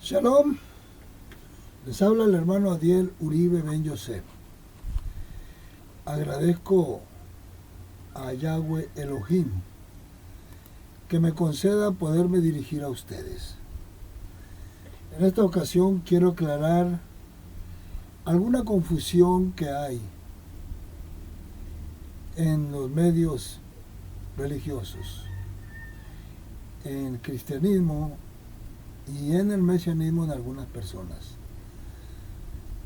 Shalom, les habla el hermano Adiel Uribe Ben Yosef. Agradezco a Yahweh Elohim que me conceda poderme dirigir a ustedes. En esta ocasión quiero aclarar alguna confusión que hay en los medios religiosos, en el cristianismo y en el mesianismo en algunas personas.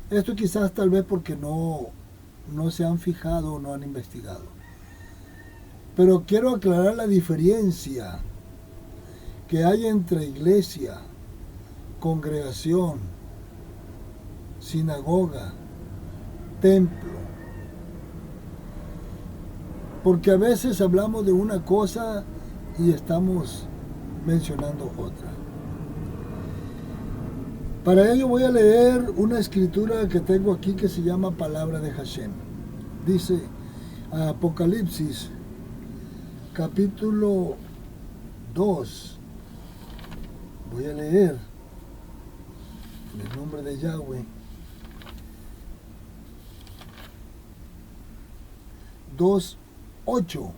Esto quizás tal vez porque no se han fijado o no han investigado. Pero quiero aclarar la diferencia que hay entre iglesia, congregación, sinagoga, templo. Porque a veces hablamos de una cosa y estamos mencionando otra. Para ello voy a leer una escritura que tengo aquí que se llama Palabra de Hashem. Dice Apocalipsis, capítulo 2. Voy a leer en el nombre de Yahweh. 2:8.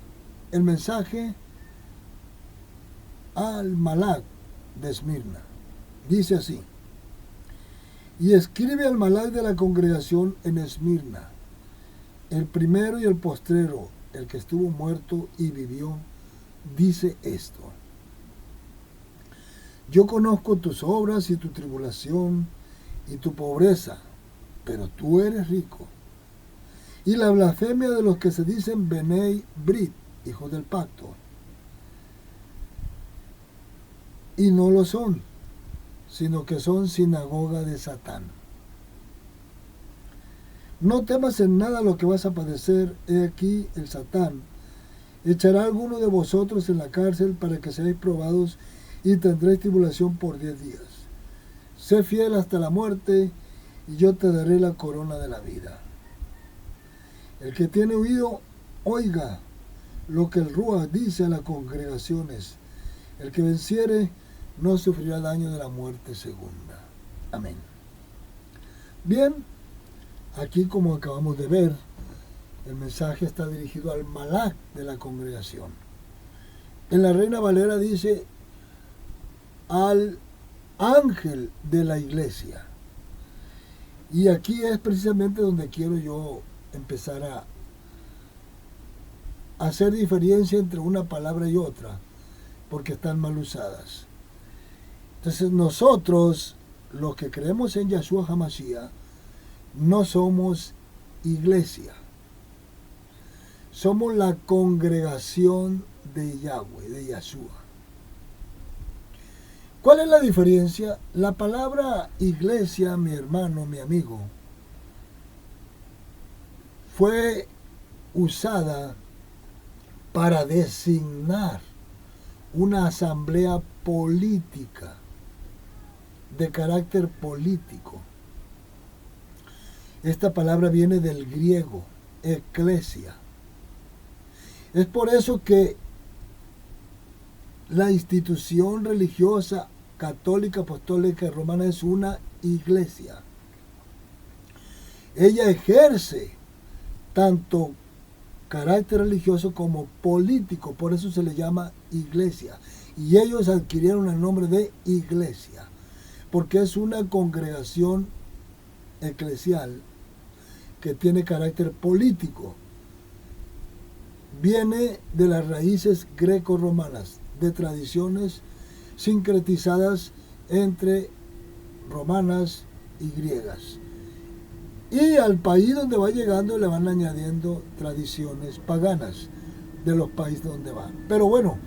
El mensaje al Malak de Esmirna. Dice así: y escribe al Malak de la congregación en Esmirna, el primero y el postrero, el que estuvo muerto y vivió, dice esto: yo conozco tus obras y tu tribulación y tu pobreza, pero tú eres rico. Y la blasfemia de los que se dicen Benei Brit, hijos del pacto, y no lo son, sino que son sinagoga de Satán. No temas en nada lo que vas a padecer. He aquí el Satán echará a alguno de vosotros en la cárcel para que seáis probados y tendréis tribulación por 10 días. Sé fiel hasta la muerte y yo te daré la corona de la vida. El que tiene oído, oiga lo que el Ruach dice a las congregaciones. El que venciere no sufrirá daño de la muerte segunda. Amén. Bien, aquí como acabamos de ver, el mensaje está dirigido al Malak de la congregación. En la Reina Valera dice al ángel de la iglesia. Y aquí es precisamente donde quiero yo empezar a hacer diferencia entre una palabra y otra, porque están mal usadas. Entonces nosotros, los que creemos en Yahshua HaMashiach, no somos iglesia. Somos la congregación de Yahweh, de Yahshua. ¿Cuál es la diferencia? La palabra iglesia, mi hermano, mi amigo, fue usada para designar una asamblea política, de carácter político. Esta palabra viene del griego, eclesia. Es por eso que la institución religiosa católica, apostólica y romana es una iglesia. Ella ejerce tanto carácter religioso como político, por eso se le llama iglesia. Y ellos adquirieron el nombre de iglesia, porque es una congregación eclesial que tiene carácter político. Viene de las raíces greco-romanas, de tradiciones sincretizadas entre romanas y griegas. Y al país donde va llegando le van añadiendo tradiciones paganas de los países donde va. Pero bueno,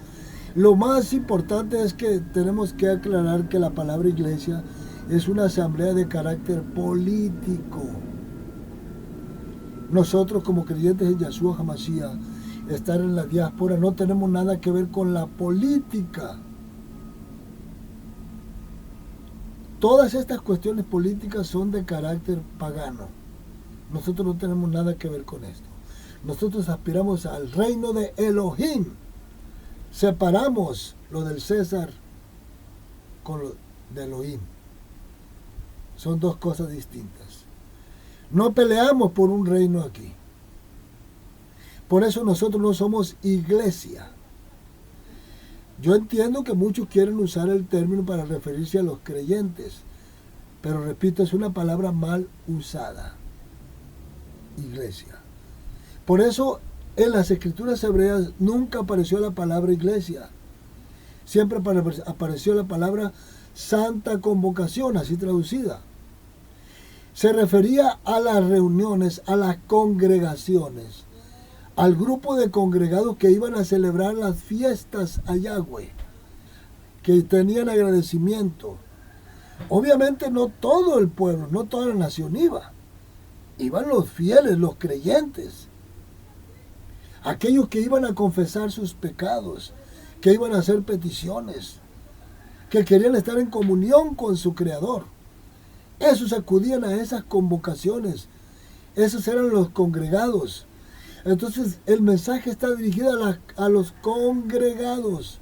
lo más importante es que tenemos que aclarar que la palabra iglesia es una asamblea de carácter político. Nosotros como creyentes en Yahshua HaMashiach, estar en la diáspora, no tenemos nada que ver con la política. Todas estas cuestiones políticas son de carácter pagano. Nosotros no tenemos nada que ver con esto. Nosotros aspiramos al reino de Elohim. Separamos lo del César con lo de Elohim. Son dos cosas distintas. No peleamos por un reino aquí. Por eso nosotros no somos iglesia. Yo entiendo que muchos quieren usar el término para referirse a los creyentes, pero repito, es una palabra mal usada. Iglesia. Por eso en las escrituras hebreas nunca apareció la palabra iglesia. Siempre apareció la palabra santa convocación, así traducida. Se refería a las reuniones, a las congregaciones, al grupo de congregados que iban a celebrar las fiestas a Yahweh, que tenían agradecimiento. Obviamente no todo el pueblo, no toda la nación iba. Iban los fieles, los creyentes, aquellos que iban a confesar sus pecados, que iban a hacer peticiones, que querían estar en comunión con su Creador. Esos acudían a esas convocaciones. Esos eran los congregados. Entonces el mensaje está dirigido a los congregados.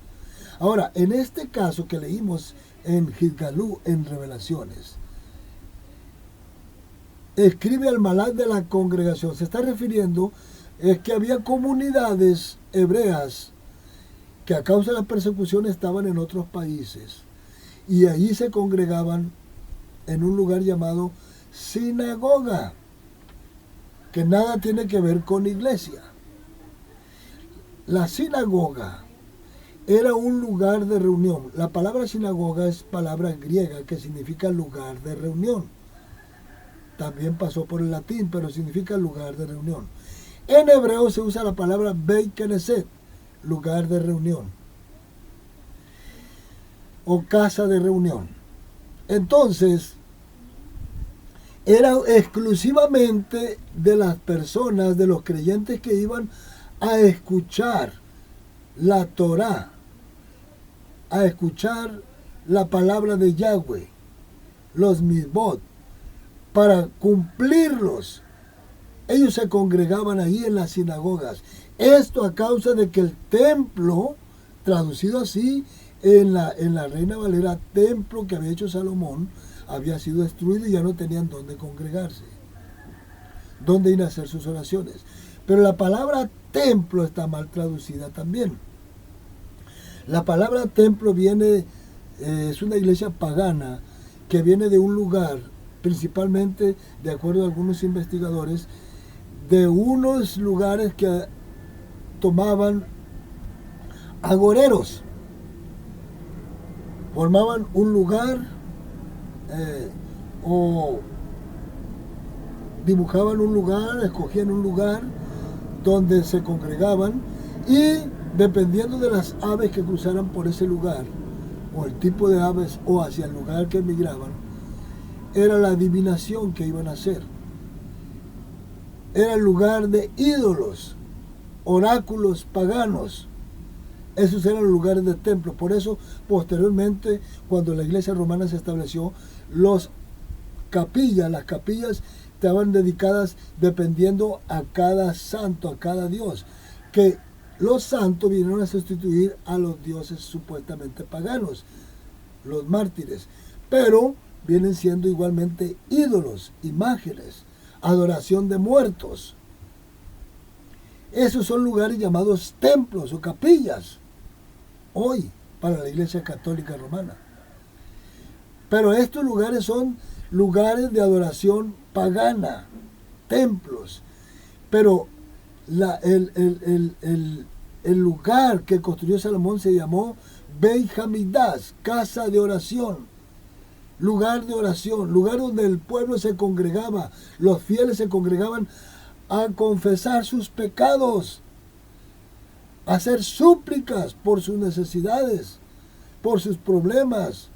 Ahora, en este caso que leímos en Gidgalú, en Revelaciones, escribe al malak de la congregación. Se está refiriendo que había comunidades hebreas que a causa de la persecución estaban en otros países y allí se congregaban en un lugar llamado sinagoga, que nada tiene que ver con iglesia. La sinagoga era un lugar de reunión. La palabra sinagoga es palabra griega que significa lugar de reunión. También pasó por el latín, pero significa lugar de reunión. En hebreo se usa la palabra Beit Knesset, lugar de reunión, o casa de reunión. Entonces, era exclusivamente de las personas, de los creyentes que iban a escuchar la Torá, a escuchar la palabra de Yahweh, los mitzvot, para cumplirlos. Ellos se congregaban ahí en las sinagogas. Esto a causa de que el templo, traducido así en la Reina Valera, templo que había hecho Salomón, había sido destruido y ya no tenían dónde congregarse, dónde ir a hacer sus oraciones. Pero la palabra templo está mal traducida también. La palabra templo viene, es una iglesia pagana que viene de un lugar, principalmente, de acuerdo a algunos investigadores, de unos lugares que tomaban agoreros. Formaban un lugar o dibujaban un lugar, escogían un lugar donde se congregaban y dependiendo de las aves que cruzaran por ese lugar o el tipo de aves o hacia el lugar que emigraban, era la adivinación que iban a hacer. Era el lugar de ídolos, oráculos paganos. Esos eran los lugares de templo. Por eso, posteriormente, cuando la iglesia romana se estableció, las capillas estaban dedicadas dependiendo a cada santo, a cada dios. Que los santos vinieron a sustituir a los dioses supuestamente paganos, los mártires. Pero vienen siendo igualmente ídolos, imágenes, adoración de muertos. Esos son lugares llamados templos o capillas hoy para la Iglesia Católica Romana. Pero estos lugares son lugares de adoración pagana, templos. Pero el lugar que construyó Salomón se llamó Beit Hamikdash, casa de oración. Lugar de oración, lugar donde el pueblo se congregaba, los fieles se congregaban a confesar sus pecados, a hacer súplicas por sus necesidades, por sus problemas.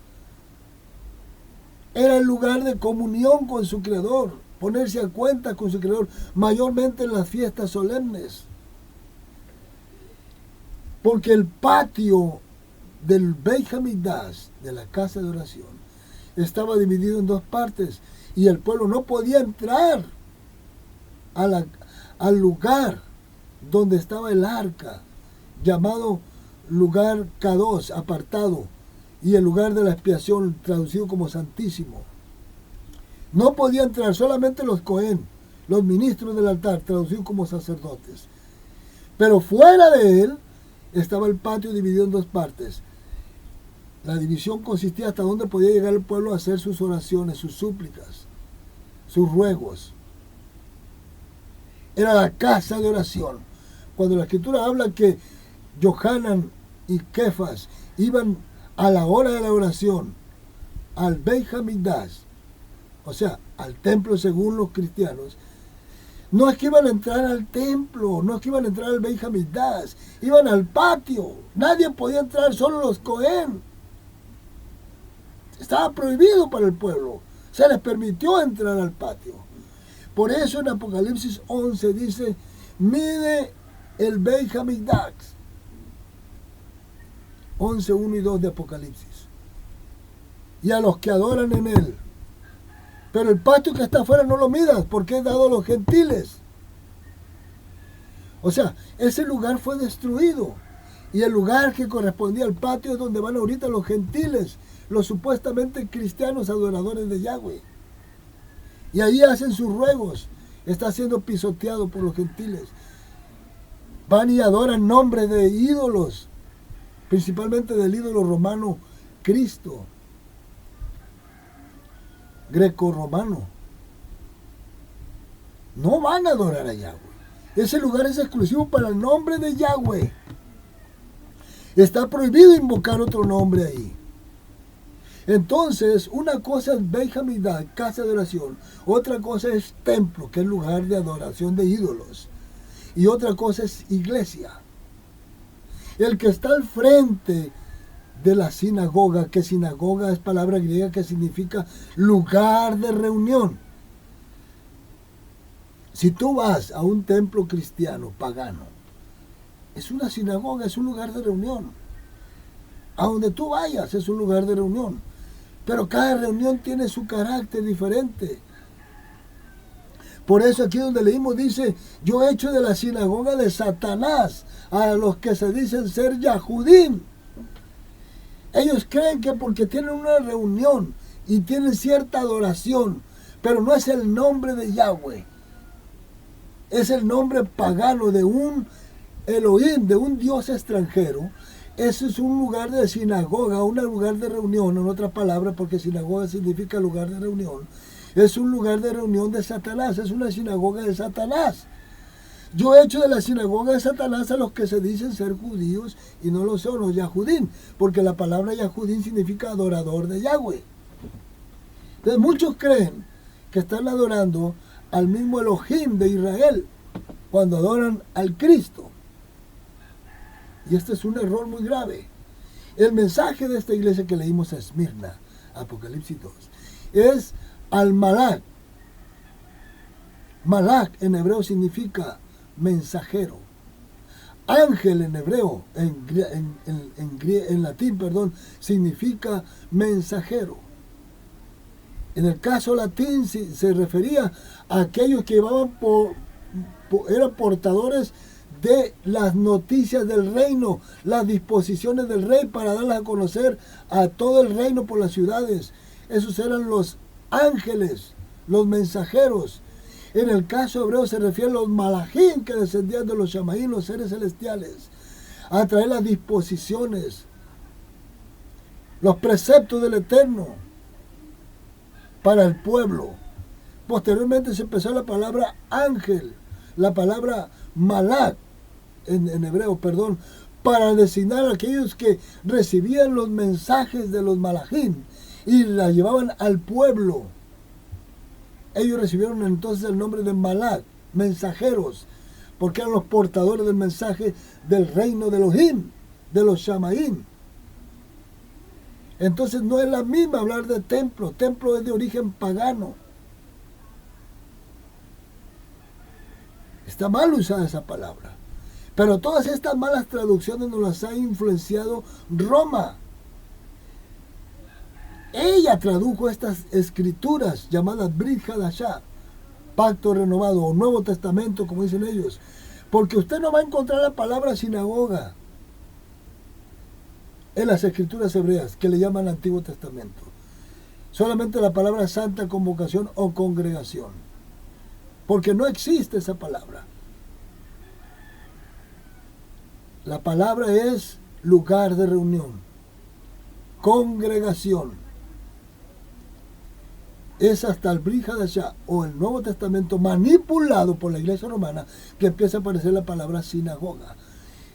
Era el lugar de comunión con su Creador, ponerse a cuenta con su Creador, mayormente en las fiestas solemnes. Porque el patio del Beit Hamikdash, de la casa de oración, estaba dividido en dos partes y el pueblo no podía entrar al lugar donde estaba el arca, llamado lugar Kadosh, apartado, y el lugar de la expiación, traducido como santísimo. No podía entrar solamente los Cohen, los ministros del altar, traducidos como sacerdotes. Pero fuera de él estaba el patio dividido en dos partes. La división consistía hasta donde podía llegar el pueblo a hacer sus oraciones, sus súplicas, sus ruegos. Era la casa de oración. Cuando la escritura habla que Johanan y Kefas iban a la hora de la oración al Beit HaMikdash, o sea, al templo según los cristianos, no es que iban a entrar al templo, no es que iban a entrar al Beit HaMikdash, iban al patio. Nadie podía entrar, solo los Cohen. Estaba prohibido para el pueblo. Se les permitió entrar al patio. Por eso en Apocalipsis 11 dice, mide el Beit HaMikdash. 11, 1 y 2 de Apocalipsis. Y a los que adoran en él. Pero el patio que está afuera no lo midas, porque es dado a los gentiles. O sea, ese lugar fue destruido. Y el lugar que correspondía al patio es donde van ahorita los gentiles, los supuestamente cristianos adoradores de Yahweh. Y ahí hacen sus ruegos. Está siendo pisoteado por los gentiles. Van y adoran nombres de ídolos, principalmente del ídolo romano Cristo, greco-romano. No van a adorar a Yahweh. Ese lugar es exclusivo para el nombre de Yahweh. Está prohibido invocar otro nombre ahí. Entonces, una cosa es Beit HaMikdash, casa de oración. Otra cosa es templo, que es lugar de adoración de ídolos. Y otra cosa es iglesia. El que está al frente de la sinagoga, que sinagoga es palabra griega que significa lugar de reunión. Si tú vas a un templo cristiano, pagano, es una sinagoga, es un lugar de reunión. A donde tú vayas es un lugar de reunión. Pero cada reunión tiene su carácter diferente. Por eso aquí donde leímos dice, yo he hecho de la sinagoga de Satanás a los que se dicen ser Yahudim. Ellos creen que porque tienen una reunión y tienen cierta adoración, pero no es el nombre de Yahweh. Es el nombre pagano de un Elohim, de un Dios extranjero. Eso es un lugar de sinagoga, un lugar de reunión, en otras palabras, porque sinagoga significa lugar de reunión. Es un lugar de reunión de Satanás, es una sinagoga de Satanás. Yo he hecho de la sinagoga de Satanás a los que se dicen ser judíos y no lo son, los Yahudín, porque la palabra Yahudín significa adorador de Yahweh. Entonces muchos creen que están adorando al mismo Elohim de Israel cuando adoran al Cristo. Y este es un error muy grave. El mensaje de esta iglesia que leímos a Esmirna, Apocalipsis 2, es al Malak. Malak en hebreo significa mensajero. Ángel en hebreo, en latín, significa mensajero. En el caso latín se refería a aquellos que llevaban eran portadores de las noticias del reino, las disposiciones del rey para darlas a conocer a todo el reino por las ciudades. Esos eran los ángeles, los mensajeros. En el caso hebreo se refiere a los malajim que descendían de los shamaín, los seres celestiales, a traer las disposiciones, los preceptos del Eterno para el pueblo. Posteriormente se empezó la palabra ángel, la palabra malak en hebreo, para designar a aquellos que recibían los mensajes de los malajim y la llevaban al pueblo. Ellos recibieron entonces el nombre de malak, mensajeros, porque eran los portadores del mensaje del reino de Elohim, de los shamaín. Entonces no es la misma hablar de templo. Templo es de origen pagano. Está mal usada esa palabra. Pero todas estas malas traducciones nos las ha influenciado Roma. Ella tradujo estas escrituras llamadas Brit Hadashah, Pacto Renovado o Nuevo Testamento, como dicen ellos. Porque usted no va a encontrar la palabra sinagoga en las escrituras hebreas, que le llaman Antiguo Testamento. solamente la palabra santa convocación o congregación, porque no existe esa palabra. La palabra es lugar de reunión, congregación. Es hasta el Brit Hadashah o el Nuevo Testamento manipulado por la Iglesia Romana que empieza a aparecer la palabra sinagoga.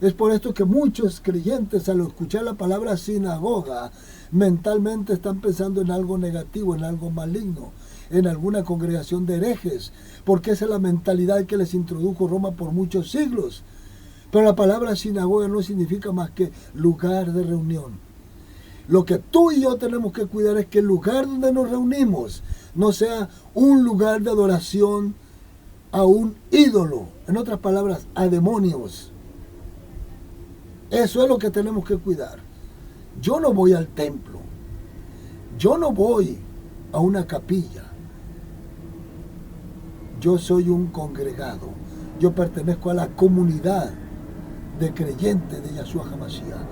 Es por esto que muchos creyentes al escuchar la palabra sinagoga mentalmente están pensando en algo negativo, en algo maligno, en alguna congregación de herejes, porque esa es la mentalidad que les introdujo Roma por muchos siglos. Pero la palabra sinagoga no significa más que lugar de reunión. Lo que tú y yo tenemos que cuidar es que el lugar donde nos reunimos no sea un lugar de adoración a un ídolo, en otras palabras, a demonios. Eso es lo que tenemos que cuidar. Yo no voy al templo, yo no voy a una capilla. Yo soy un congregado, yo pertenezco a la comunidad de creyentes de Yahshua HaMashiach.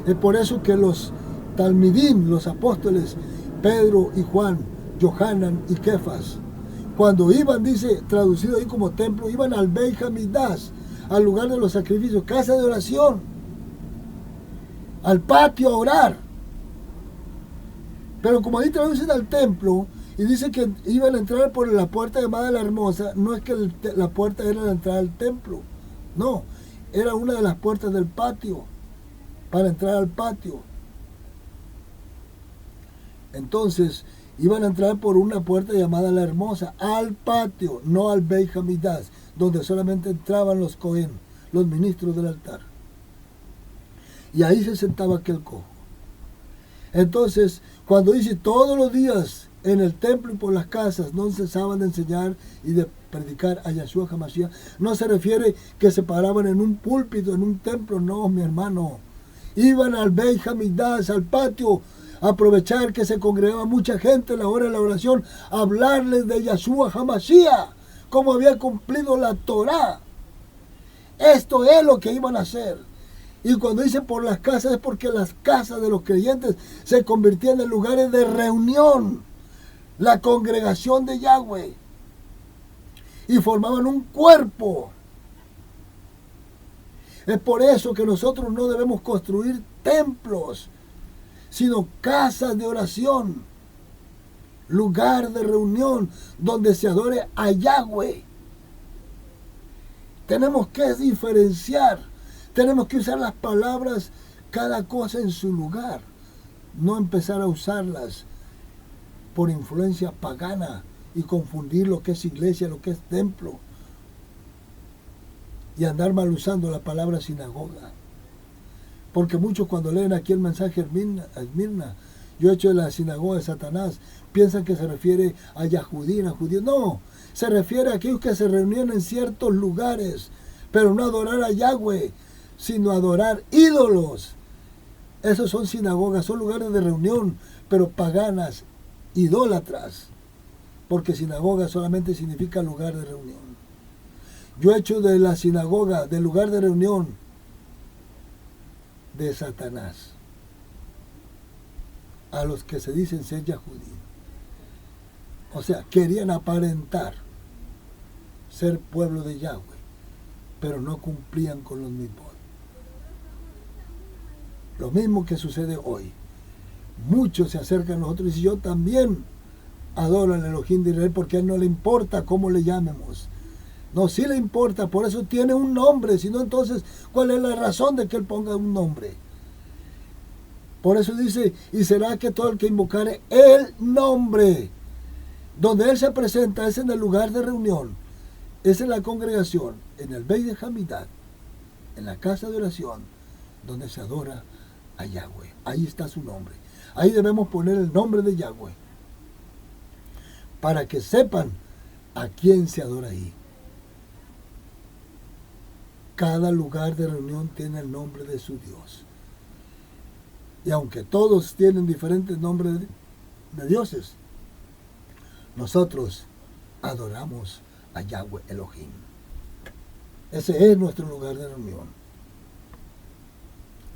Es por eso que los Talmidim, los apóstoles Pedro y Juan, Yohanan y Kefas, cuando iban, dice, traducido ahí como templo, iban al Beit HaMikdash, al lugar de los sacrificios, casa de oración, al patio a orar. Pero como ahí traducen al templo y dice que iban a entrar por la puerta llamada la Hermosa, no es que la puerta era la entrada al templo, no, era una de las puertas del patio, para entrar al patio. Entonces, iban a entrar por una puerta llamada la Hermosa, al patio, no al Beit HaMikdash, donde solamente entraban los Cohen, los ministros del altar. Y ahí se sentaba aquel cojo. Entonces, cuando dice todos los días en el templo y por las casas no cesaban de enseñar y de predicar a Yahshua HaMashiach, no se refiere que se paraban en un púlpito, en un templo, no, mi hermano. Iban al Beit HaMikdash, al patio, a aprovechar que se congregaba mucha gente en la hora de la oración, a hablarles de Yahshua HaMashiach, cómo había cumplido la Torah. Esto es lo que iban a hacer. Y cuando dice por las casas es porque las casas de los creyentes se convirtían en lugares de reunión, la congregación de Yahweh, y formaban un cuerpo. Es por eso que nosotros no debemos construir templos, sino casas de oración, lugar de reunión donde se adore a Yahweh. Tenemos que diferenciar, tenemos que usar las palabras, cada cosa en su lugar, no empezar a usarlas por influencia pagana y confundir lo que es iglesia, lo que es templo, y andar mal usando la palabra sinagoga. Porque muchos cuando leen aquí el mensaje a Esmirna, yo he hecho de la sinagoga de Satanás, piensan que se refiere a Yahudín, a judíos. No, se refiere a aquellos que se reunían en ciertos lugares, pero no adorar a Yahweh, sino adorar ídolos. Esos son sinagogas, son lugares de reunión, pero paganas, idólatras, porque sinagoga solamente significa lugar de reunión. Yo he hecho de la sinagoga, del lugar de reunión de Satanás, a los que se dicen ser Yahudí. O sea, querían aparentar ser pueblo de Yahweh, pero no cumplían con los mitzvot. Lo mismo que sucede hoy. Muchos se acercan a nosotros y dicen, yo también adoro al Elohim de Israel, porque a él no le importa cómo le llamemos. No, sí le importa, por eso tiene un nombre, si no, entonces, ¿cuál es la razón de que él ponga un nombre? Por eso dice, y será que todo el que invocare el nombre, donde él se presenta, es en el lugar de reunión, es en la congregación, en el Beit de Hamidad, en la casa de oración, donde se adora a Yahweh. Ahí está su nombre. Ahí debemos poner el nombre de Yahweh, para que sepan a quién se adora ahí. Cada lugar de reunión tiene el nombre de su Dios. Y aunque todos tienen diferentes nombres de dioses, nosotros adoramos a Yahweh Elohim. Ese es nuestro lugar de reunión.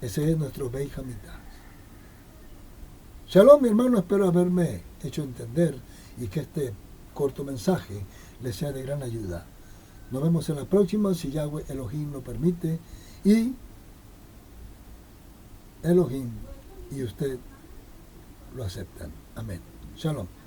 Ese es nuestro Beit HaMikdash. Shalom, mi hermano, espero haberme hecho entender y que este corto mensaje les sea de gran ayuda. Nos vemos en la próxima, si Yahweh Elohim lo permite, y Elohim y usted lo aceptan. Amén. Shalom.